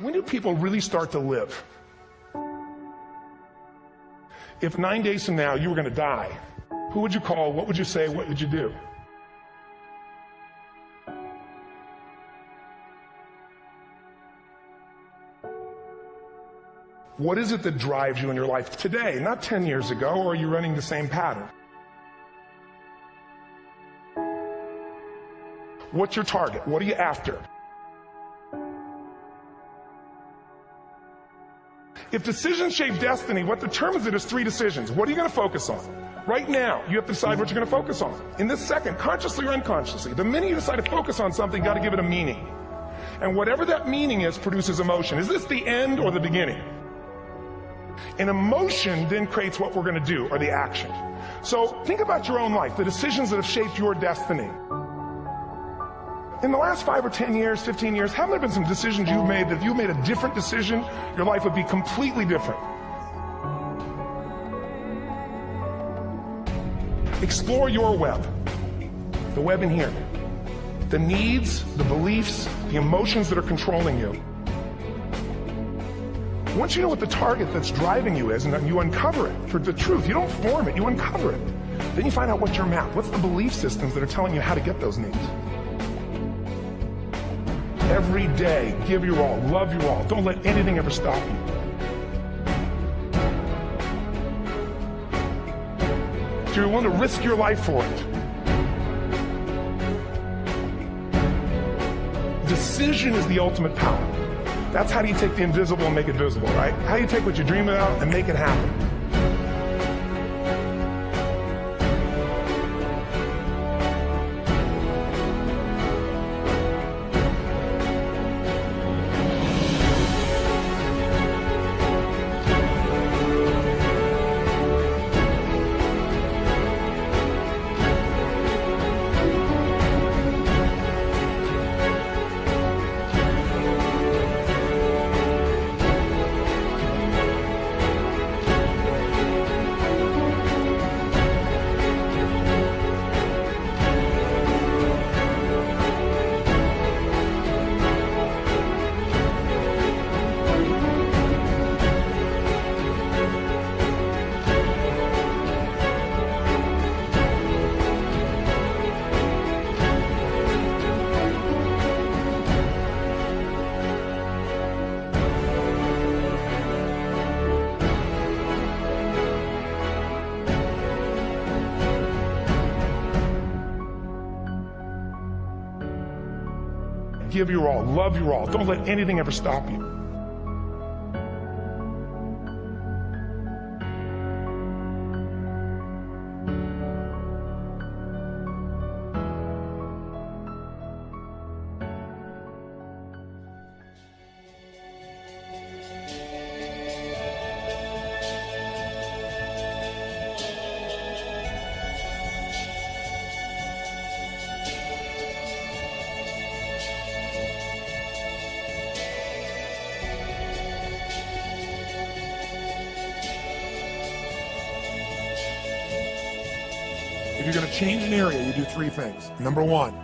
When do people really start to live? If 9 days from now you were going to die, who would you call? What would you say? What would you do? What is it that drives you in your life today, not 10 years ago, or are you running the same pattern? What's your target? What are you after? If decisions shape destiny, what determines it is 3 decisions. What are you going to focus on? Right now, you have to decide what you're going to focus on. In this second, consciously or unconsciously, the minute you decide to focus on something, you got to give it a meaning. And whatever that meaning is produces emotion. Is this the end or the beginning? An emotion then creates what we're going to do, or the action. So think about your own life, the decisions that have shaped your destiny. In the last 5 or 10 years, 15 years, haven't there been some decisions you've made that if you made a different decision, your life would be completely different? Explore your web, the web in here. The needs, the beliefs, the emotions that are controlling you. Once you know what the target that's driving you is, and then you uncover it for the truth, you don't form it, you uncover it. Then you find out what's your map, what's the belief systems that are telling you how to get those needs. Every day, give your all, love your all. Don't let anything ever stop you. So you're willing to risk your life for it. Decision is the ultimate power. That's how do you take the invisible and make it visible, right? How do you take what you dream about and make it happen? Give your all, love your all. Don't let anything ever stop you. If you're going to change an area, you do 3 things. Number 1,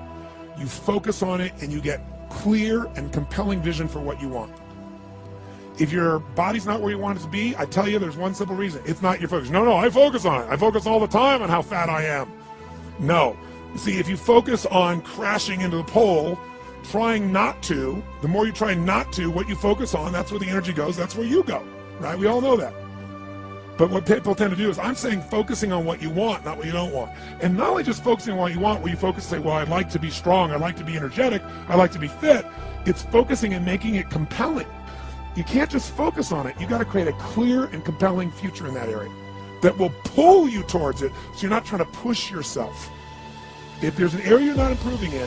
you focus on it and you get clear and compelling vision for what you want. If your body's not where you want it to be, I tell you there's one simple reason. It's not your focus. No, I focus on it. I focus all the time on how fat I am. No. See, if you focus on crashing into the pole, trying not to, the more you try not to, what you focus on, that's where the energy goes, that's where you go. Right? We all know that. But what people tend to do is, I'm saying focusing on what you want, not what you don't want. And not only just focusing on what you want, where you focus and say, well, I'd like to be strong, I'd like to be energetic, I'd like to be fit. It's focusing and making it compelling. You can't just focus on it. You got to create a clear and compelling future in that area that will pull you towards it, so you're not trying to push yourself. If there's an area you're not improving in,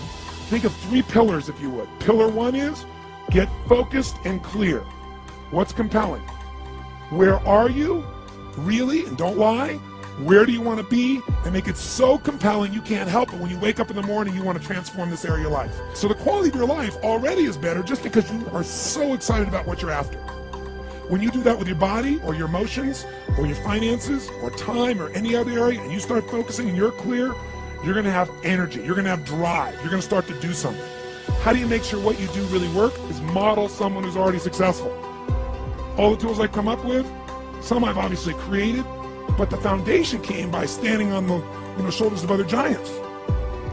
think of 3 pillars, if you would. Pillar 1 is, get focused and clear. What's compelling? Where are you? Really, and don't lie, where do you want to be, and make it so compelling you can't help it. When you wake up in the morning, you want to transform this area of your life. So the quality of your life already is better just because you are so excited about what you're after. When you do that with your body or your emotions or your finances or time or any other area, and you start focusing and you're clear, you're going to have energy, you're going to have drive, you're going to start to do something. How do you make sure what you do really work? Is model someone who's already successful. All the tools I come up with, some I've obviously created, but the foundation came by standing on the shoulders of other giants.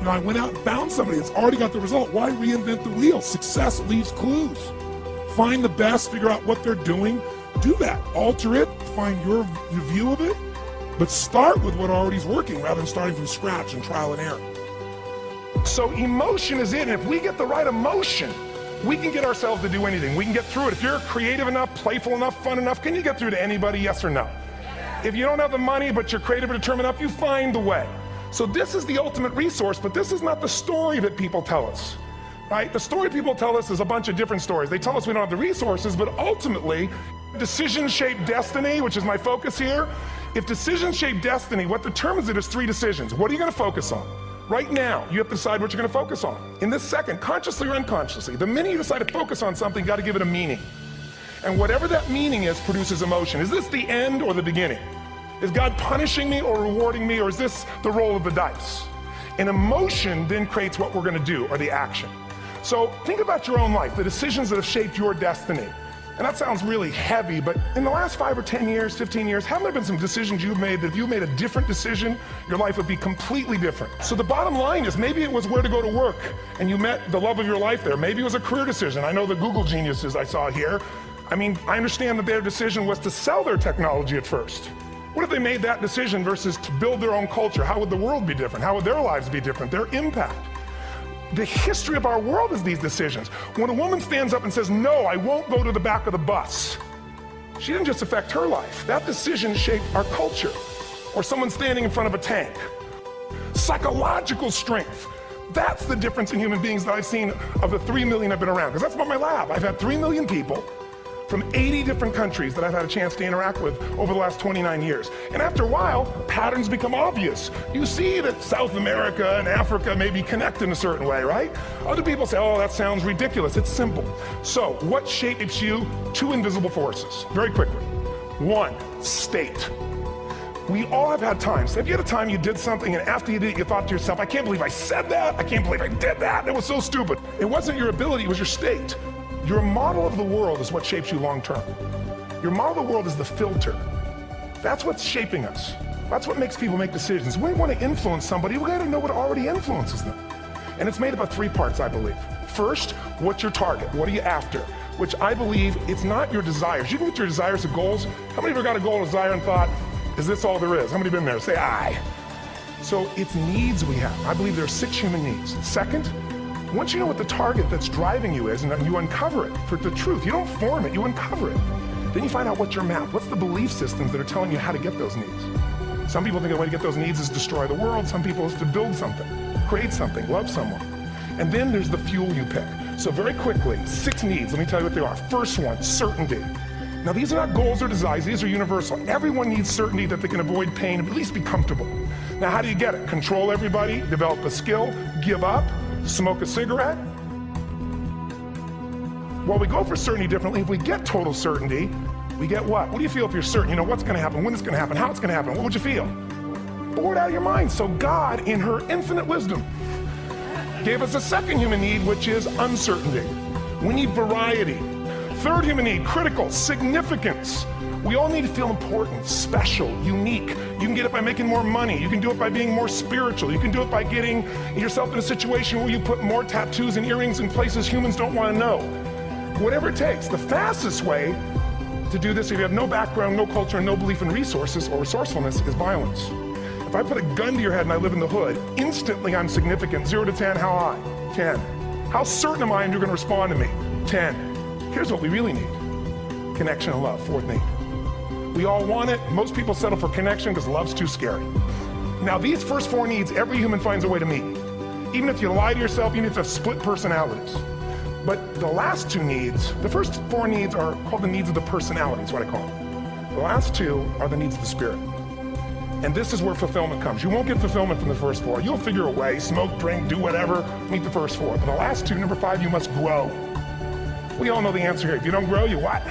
I went out and found somebody that's already got the result. Why reinvent the wheel? Success leaves clues. Find the best, figure out what they're doing, do that, alter it, find your view of it, but start with what already is working rather than starting from scratch and trial and error. So emotion is it, and if we get the right emotion, we can get ourselves to do anything. We can get through it. If you're creative enough, playful enough, fun enough, can you get through to anybody, yes or no? If you don't have the money, but you're creative or determined enough, you find the way. So this is the ultimate resource, but this is not the story that people tell us, right? The story people tell us is a bunch of different stories. They tell us we don't have the resources, but ultimately, decisions shape destiny, which is my focus here. If decisions shape destiny, what determines it is 3 decisions. What are you going to focus on? Right now, you have to decide what you're going to focus on. In this second, consciously or unconsciously, the minute you decide to focus on something, you got to give it a meaning. And whatever that meaning is produces emotion. Is this the end or the beginning? Is God punishing me or rewarding me, or is this the roll of the dice? And emotion then creates what we're going to do, or the action. So think about your own life, the decisions that have shaped your destiny. And that sounds really heavy, but in the last 5 or 10 years, 15 years, haven't there been some decisions you've made that if you made a different decision, your life would be completely different? So the bottom line is maybe it was where to go to work and you met the love of your life there. Maybe it was a career decision. I know the Google geniuses I saw here. I mean, I understand that their decision was to sell their technology at first. What if they made that decision versus to build their own culture? How would the world be different? How would their lives be different? Their impact. The history of our world is these decisions. When a woman stands up and says, no, I won't go to the back of the bus, she didn't just affect her life. That decision shaped our culture. Or someone standing in front of a tank. Psychological strength. That's the difference in human beings that I've seen of the 3 million I've been around. Because that's about my lab. I've had 3 million people from 80 different countries that I've had a chance to interact with over the last 29 years. And after a while, patterns become obvious. You see that South America and Africa maybe connect in a certain way, right? Other people say, oh, that sounds ridiculous. It's simple. So what shapes you? 2 invisible forces, very quickly. 1, state. We all have had times. Have you had a time you did something and after you did it, you thought to yourself, I can't believe I said that. I can't believe I did that. It was so stupid. It wasn't your ability, it was your state. Your model of the world is what shapes you long term. Your model of the world is the filter. That's what's shaping us. That's what makes people make decisions. When we want to influence somebody, we gotta know what already influences them. And it's made up of 3 parts, I believe. First, what's your target? What are you after? Which I believe it's not your desires. You can get your desires to goals. How many of you got a goal, desire, and thought, is this all there is? How many been there? Say aye. So it's needs we have. I believe there are 6 human needs. Second, once you know what the target that's driving you is and you uncover it for the truth, you don't form it, you uncover it. Then you find out what's your map, what's the belief systems that are telling you how to get those needs. Some people think the way to get those needs is destroy the world, some people is to build something, create something, love someone. And then there's the fuel you pick. So very quickly, 6 needs, let me tell you what they are. First one, certainty. Now these are not goals or desires, these are universal. Everyone needs certainty that they can avoid pain and at least be comfortable. Now how do you get it? Control everybody, develop a skill, give up, smoke a cigarette? Well, we go for certainty differently. If we get total certainty, we get what? What do you feel if you're certain? You know what's going to happen, when it's going to happen, how it's going to happen. What would you feel? Bored out of your mind. So God, in her infinite wisdom, gave us a second human need, which is uncertainty. We need variety. Third human need, critical, significance. We all need to feel important, special, unique. You can get it by making more money. You can do it by being more spiritual. You can do it by getting yourself in a situation where you put more tattoos and earrings in places humans don't want to know. Whatever it takes. The fastest way to do this, if you have no background, no culture, and no belief in resources or resourcefulness, is violence. If I put a gun to your head and I live in the hood, instantly I'm significant. 0 to 10, how high? 10. How certain am I you're going to respond to me? 10. Here's what we really need. Connection and love, 4th need. We all want it. Most people settle for connection because love's too scary. Now these first 4 needs, every human finds a way to meet. Even if you lie to yourself, you need to have split personalities. But the last 2 needs, the first 4 needs are called the needs of the personality, is what I call them. The last 2 are the needs of the spirit. And this is where fulfillment comes. You won't get fulfillment from the first 4. You'll figure a way, smoke, drink, do whatever, meet the first 4. But the last 2, number 5, you must grow. We all know the answer here. If you don't grow, you what?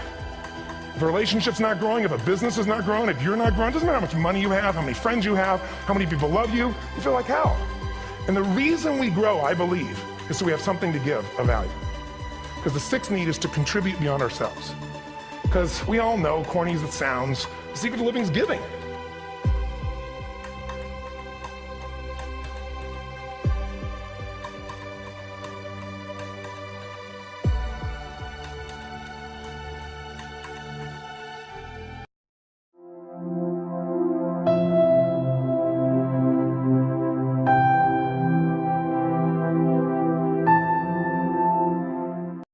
If a relationship's not growing, if a business is not growing, if you're not growing, it doesn't matter how much money you have, how many friends you have, how many people love you, you feel like hell. And the reason we grow, I believe, is so we have something to give of value. Because the sixth need is to contribute beyond ourselves. Because we all know, corny as it sounds, the secret of living is giving.